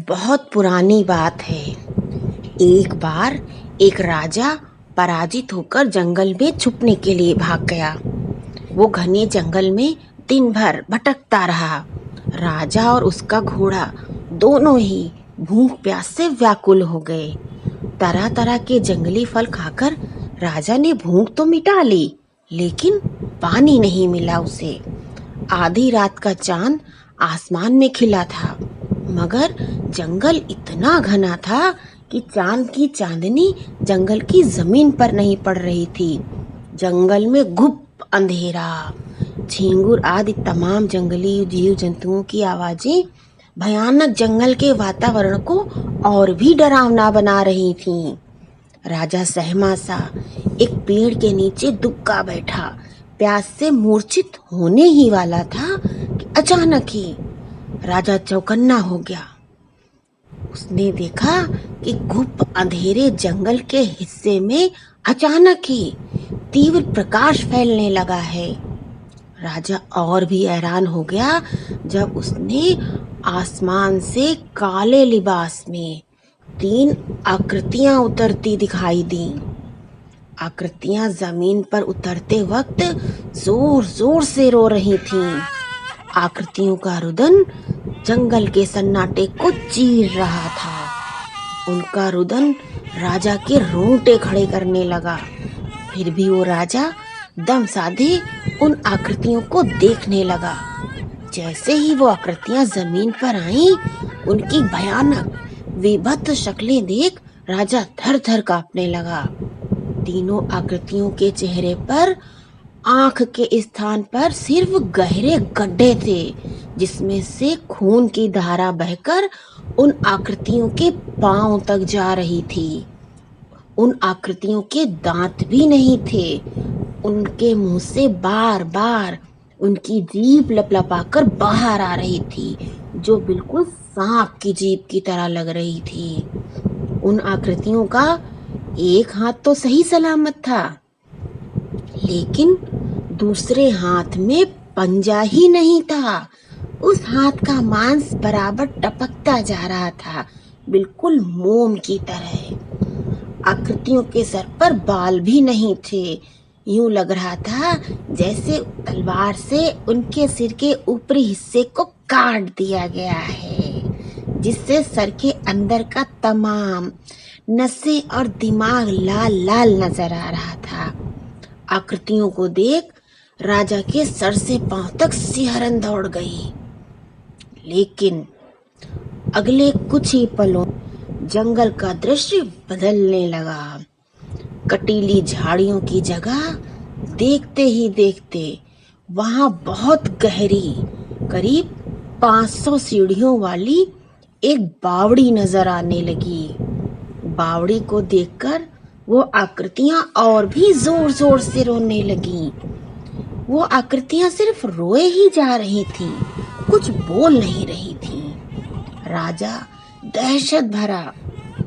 बहुत पुरानी बात है। एक बार एक राजा पराजित होकर जंगल में छुपने के लिए भाग गया। वो घने जंगल में दिन भर भटकता रहा। राजा और उसका घोड़ा दोनों ही भूख प्यास से व्याकुल हो गए। तरह तरह के जंगली फल खाकर राजा ने भूख तो मिटा ली, लेकिन पानी नहीं मिला उसे। आधी रात का चांद आसमान में खिला था, मगर जंगल इतना घना था कि चांद की चांदनी जंगल की जमीन पर नहीं पड़ रही थी। जंगल में गुप्त अंधेरा, झींगुर आदि तमाम जंगली जीव जंतुओं की आवाजें भयानक जंगल के वातावरण को और भी डरावना बना रही थीं। राजा सहमा सा एक पेड़ के नीचे दुबका बैठा, प्यास से मूर्छित होने ही वाला था कि अचानक ही राजा चौकन्ना हो गया। उसने देखा कि गुप्त अंधेरे जंगल के हिस्से में अचानक ही तीव्र प्रकाश फैलने लगा है। राजा और भी हैरान हो गया जब उसने आसमान से काले लिबास में 3 आकृतियां उतरती दिखाई दी। आकृतियां जमीन पर उतरते वक्त जोर जोर से रो रही थीं। आकृतियों का रुदन जंगल के सन्नाटे को चीर रहा था। उनका रुदन राजा के रोंगटे खड़े करने लगा। फिर भी वो राजा दम साधे उन आकृतियों को देखने लगा। जैसे ही वो आकृतियां जमीन पर आईं, उनकी भयानक विभत्स शक्लें देख राजा थर थर कांपने लगा। तीनों आकृतियों के चेहरे पर आंख के स्थान पर सिर्फ गहरे गड्ढे थे, जिसमें से खून की धारा बहकर उन आकृतियों के पांव तक जा रही थी। उन आकृतियों के दांत भी नहीं थे। उनके मुंह से बार बार उनकी जीभ लपलपाकर बाहर आ रही थी, जो बिल्कुल सांप की जीभ की तरह लग रही थी। उन आकृतियों का एक हाथ तो सही सलामत था, लेकिन दूसरे हाथ में पंजा ही नहीं था। उस हाथ का मांस बराबर टपकता जा रहा था, बिल्कुल मोम की तरह। आकृतियों के सर पर बाल भी नहीं थे। यूं लग रहा था जैसे तलवार से उनके सिर के ऊपरी हिस्से को काट दिया गया है, जिससे सर के अंदर का तमाम नसें और दिमाग लाल लाल नजर आ रहा था। आकृतियों को देख राजा के सर से पांव तक सिहरन दौड़ गई। लेकिन अगले कुछ ही पलों जंगल का दृश्य बदलने लगा। कटीली झाड़ियों की जगह देखते ही देखते वहां बहुत गहरी, करीब 500 सीढ़ियों वाली एक बावड़ी नजर आने लगी। बावड़ी को देखकर वो आकृतियां और भी जोर जोर से रोने लगीं। वो आकृतियां सिर्फ रोए ही जा रही थीं, कुछ बोल नहीं रही थीं। राजा दहशत भरा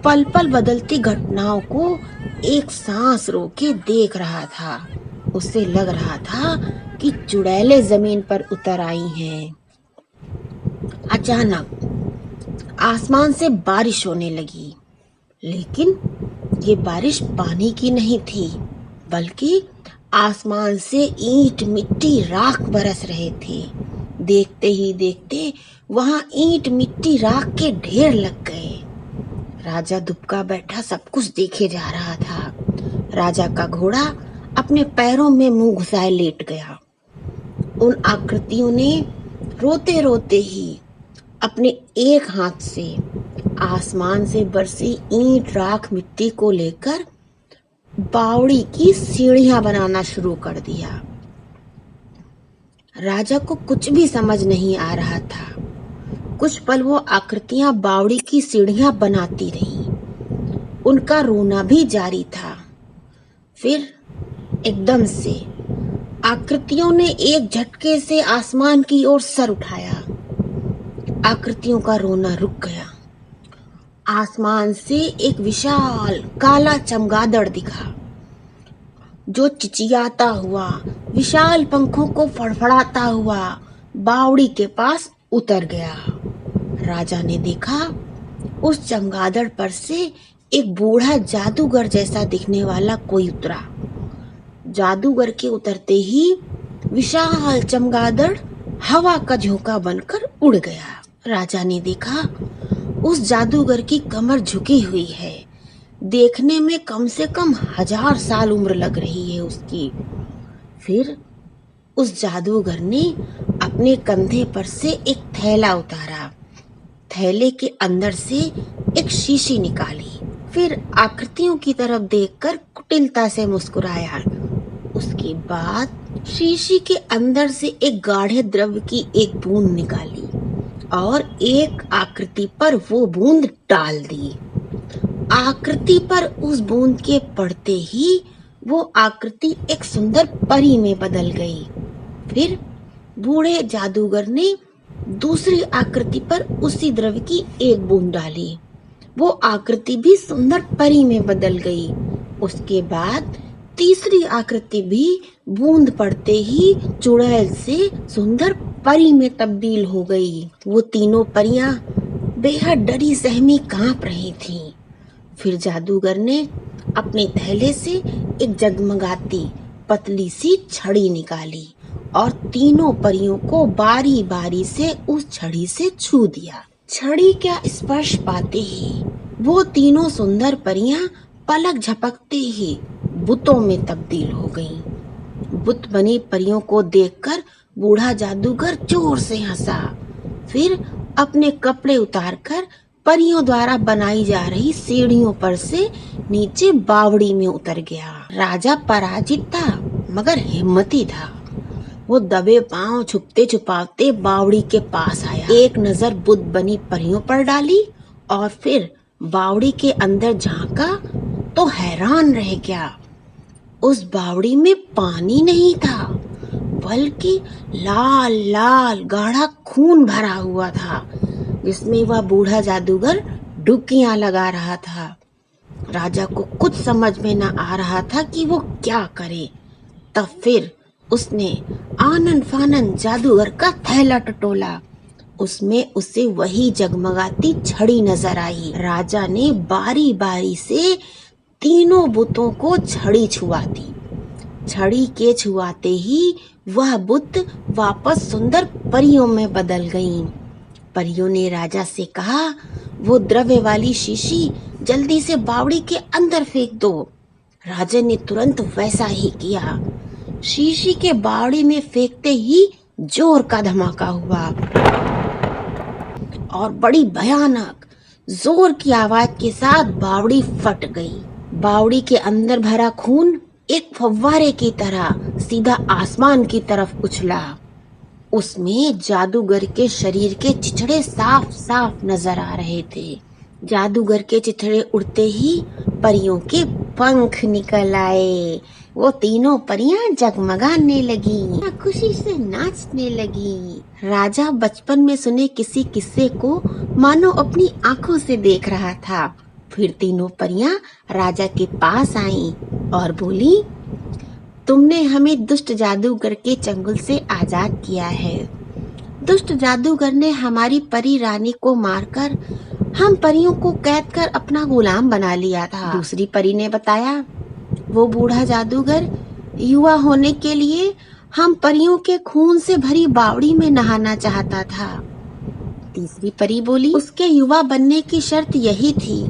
पल पल बदलती घटनाओं को एक सांस रोके देख रहा था। उसे लग रहा था कि चुड़ैलें जमीन पर उतर आई हैं। अचानक आसमान से बारिश होने लगी, लेकिन ये बारिश पानी की नहीं थी, बल्कि आसमान से ईंट मिट्टी राख बरस रहे थे। देखते ही देखते वहां ईंट मिट्टी राख के ढेर लग गए। राजा दुबका बैठा सब कुछ देखे जा रहा था। राजा का घोड़ा अपने पैरों में मुंह घुसाए लेट गया। उन आकृतियों ने रोते रोते ही अपने एक हाथ से आसमान से बरसी ईंट राख मिट्टी को लेकर बावड़ी की सीढ़ियां बनाना शुरू कर दिया। राजा को कुछ भी समझ नहीं आ रहा था। कुछ पल वो आकृतियां बावड़ी की सीढ़ियां बनाती रहीं। उनका रोना भी जारी था। फिर एकदम से आकृतियों ने एक झटके से आसमान की ओर सर उठाया। आकृतियों का रोना रुक गया। आसमान से एक विशाल काला चमगादड़ दिखा, जो चिचियाता हुआ विशाल पंखों को फड़फड़ाता हुआ बावड़ी के पास उतर गया। राजा ने देखा उस चमगादड़ पर से एक बूढ़ा जादूगर जैसा दिखने वाला कोई उतरा। जादूगर के उतरते ही विशाल चमगादड़ हवा का झोंका बनकर उड़ गया। राजा ने देखा उस जादूगर की कमर झुकी हुई है, देखने में कम से कम 1000 साल उम्र लग रही है उसकी। फिर उस जादूगर ने अपने कंधे पर से एक थैला उतारा, थैले के अंदर से एक शीशी निकाली, फिर आकृतियों की तरफ देखकर कुटिलता से मुस्कुराया। उसके बाद शीशी के अंदर से एक गाढ़े द्रव्य की एक बूंद निकाली और एक आकृति पर वो बूंद डाल दी। आकृति पर उस बूंद के पड़ते ही वो आकृति एक सुंदर परी में बदल गई। फिर बूढ़े जादूगर ने दूसरी आकृति पर उसी द्रव्य की एक बूंद डाली, वो आकृति भी सुंदर परी में बदल गई। उसके बाद तीसरी आकृति भी बूंद पड़ते ही चुड़ैल से सुंदर परी में तब्दील हो गई। वो तीनों परियां बेहद डरी सहमी कांप रही थीं। फिर जादूगर ने अपने थैले से एक जगमगाती पतली सी छड़ी निकाली और तीनों परियों को बारी बारी से उस छड़ी से छू दिया। छड़ी का स्पर्श पाते ही वो तीनों सुंदर परियां पलक झपकते ही बुतों में तब्दील हो गईं। बुत बनी परियों को देखकर बूढ़ा जादूगर जोर से हंसा, फिर अपने कपड़े उतारकर परियों द्वारा बनाई जा रही सीढ़ियों पर से नीचे बावड़ी में उतर गया। राजा पराजित था मगर हिम्मती था। वो दबे पांव छुपते छुपाते बावड़ी के पास आया, एक नजर बुत बनी परियों पर डाली और फिर बावड़ी के अंदर झांका तो हैरान रह गया। उस बावड़ी में पानी नहीं था बल्कि लाल लाल गाढ़ा खून भरा हुआ था, जिसमें वह बूढ़ा जादूगर डुबकियां लगा रहा था। राजा को कुछ समझ में न आ रहा था कि वो क्या करे। तब फिर उसने आनन फानन जादूगर का थैला टटोला, उसमें उसे वही जगमगाती छड़ी नजर आई। राजा ने बारी बारी से तीनों बुतों को छड़ी छुआ दी। छड़ी के छुआते ही वह बुत वापस सुंदर परियों में बदल गईं। परियों ने राजा से कहा, वो द्रव्य वाली शीशी जल्दी से बावड़ी के अंदर फेंक दो। राजा ने तुरंत वैसा ही किया। शीशी के बावड़ी में फेंकते ही जोर का धमाका हुआ और बड़ी भयानक जोर की आवाज के साथ बावड़ी फट गई। बावड़ी के अंदर भरा खून एक फव्वारे की तरह सीधा आसमान की तरफ उछला। उसमें जादूगर के शरीर के चिथड़े साफ साफ नजर आ रहे थे। जादूगर के चिथड़े उड़ते ही परियों के पंख निकल आए। वो तीनों परियां जगमगाने लगी, खुशी से नाचने लगी। राजा बचपन में सुने किसी किस्से को मानो अपनी आंखों से देख रहा था। फिर तीनों परियां राजा के पास आईं और बोली, तुमने हमें दुष्ट जादूगर के चंगुल से आजाद किया है। दुष्ट जादूगर ने हमारी परी रानी को मारकर हम परियों को कैद कर अपना गुलाम बना लिया था। दूसरी परी ने बताया, वो बूढ़ा जादूगर युवा होने के लिए हम परियों के खून से भरी बावड़ी में नहाना चाहता था। तीसरी परी बोली, उसके युवा बनने की शर्त यही थी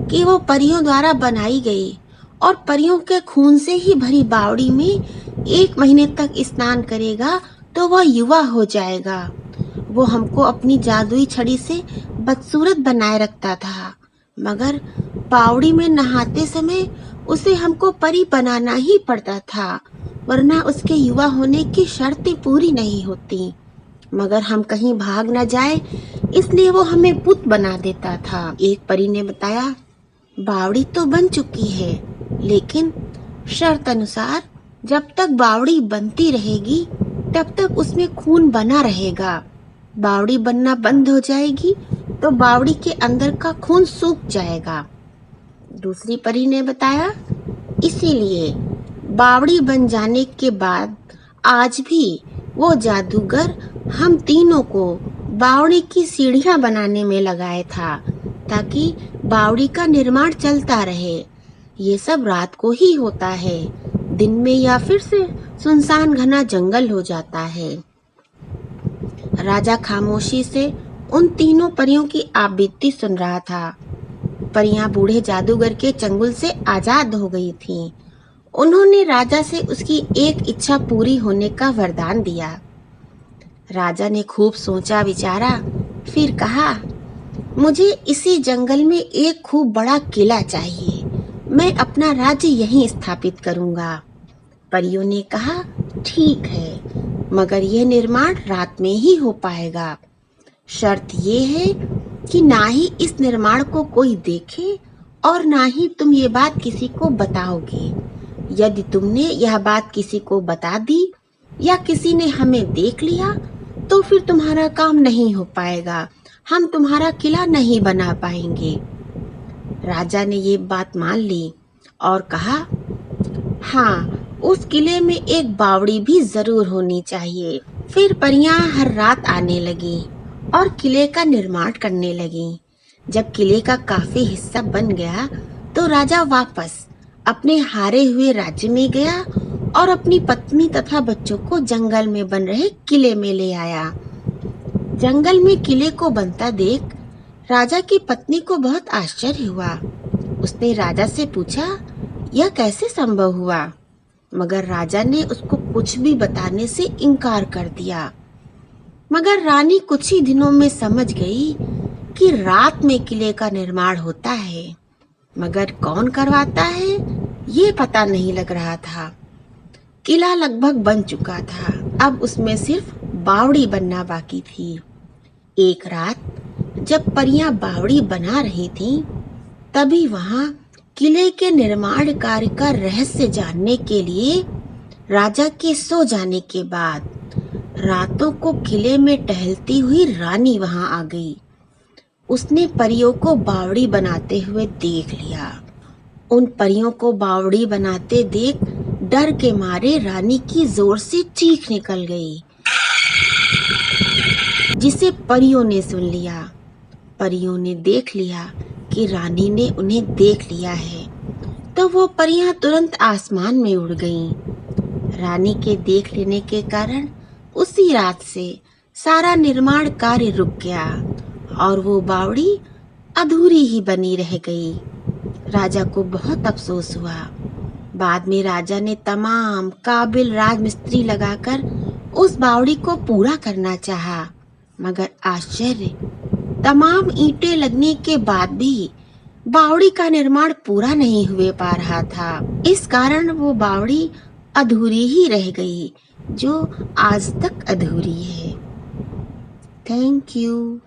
कि वो परियों द्वारा बनाई गई और परियों के खून से ही भरी बावड़ी में 1 महीने तक स्नान करेगा तो वह युवा हो जाएगा। वो हमको अपनी जादुई छड़ी से बदसूरत बनाए रखता था, मगर बावड़ी में नहाते समय उसे हमको परी बनाना ही पड़ता था, वरना उसके युवा होने की शर्तें पूरी नहीं होती। मगर हम कहीं भाग न जाए इसलिए वो हमें पुत बना देता था। एक परी ने बताया, बावड़ी तो बन चुकी है, लेकिन शर्त अनुसार जब तक बावड़ी बनती रहेगी तब तक उसमें खून बना रहेगा। बावड़ी बनना बंद हो जाएगी तो बावड़ी के अंदर का खून सूख जाएगा। दूसरी परी ने बताया, इसीलिए बावड़ी बन जाने के बाद आज भी वो जादूगर हम तीनों को बावड़ी की सीढ़ियां बनाने में लगाए था, ताकि बावड़ी का निर्माण चलता रहे। ये सब रात को ही होता है, दिन में या फिर से सुनसान घना जंगल हो जाता है। राजा खामोशी से उन तीनों परियों की आपबीती सुन रहा था। परियां बूढ़े जादूगर के चंगुल से आजाद हो गई थीं। उन्होंने राजा से उसकी एक इच्छा पूरी होने का वरदान दिया। राजा ने खूब सोचा विचारा, फिर कहा, मुझे इसी जंगल में एक खूब बड़ा किला चाहिए। मैं अपना राज्य यहीं स्थापित करूंगा। परियों ने कहा, ठीक है, मगर यह निर्माण रात में ही हो पाएगा। शर्त ये है कि ना ही इस निर्माण को कोई देखे और ना ही तुम ये बात किसी को बताओगे। यदि तुमने यह बात किसी को बता दी या किसी ने हमें देख लिया तो फिर तुम्हारा काम नहीं हो पाएगा, हम तुम्हारा किला नहीं बना पाएंगे। राजा ने ये बात मान ली और कहा, हाँ, उस किले में एक बावड़ी भी जरूर होनी चाहिए। फिर परियां हर रात आने लगी और किले का निर्माण करने लगी। जब किले का काफी हिस्सा बन गया तो राजा वापस अपने हारे हुए राज्य में गया और अपनी पत्नी तथा बच्चों को जंगल में बन रहे किले में ले आया। जंगल में किले को बनता देख राजा की पत्नी को बहुत आश्चर्य हुआ। उसने राजा से पूछा, यह कैसे संभव हुआ? मगर राजा ने उसको कुछ भी बताने से इनकार कर दिया। मगर रानी कुछ ही दिनों में समझ गई कि रात में किले का निर्माण होता है, मगर कौन करवाता है ये पता नहीं लग रहा था। किला लगभग बन चुका था, अब उसमें सिर्फ बावड़ी बनना बाकी थी। एक रात जब परियां बावड़ी बना रही थीं, तभी वहां किले के निर्माण कार्य का रहस्य जानने के लिए राजा के सो जाने के बाद रातों को किले में टहलती हुई रानी वहां आ गई। उसने परियों को बावड़ी बनाते हुए देख लिया। उन परियों को बावड़ी बनाते देख डर के मारे रानी की जोर से चीख निकल गई, जिसे परियों ने सुन लिया। परियों ने देख लिया कि रानी ने उन्हें देख लिया है, तो वो परियां तुरंत आसमान में उड़ गईं। रानी के देख लेने के कारण उसी रात से सारा निर्माण कार्य रुक गया और वो बावड़ी अधूरी ही बनी रह गई। राजा को बहुत अफसोस हुआ। बाद में राजा ने तमाम काबिल राजमिस्त्री लगाकर उस बावड़ी को पूरा करना चाहा, मगर आश्चर्य, तमाम ईंटें लगने के बाद भी बावड़ी का निर्माण पूरा नहीं हुए पा रहा था। इस कारण वो बावड़ी अधूरी ही रह गई, जो आज तक अधूरी है। Thank you.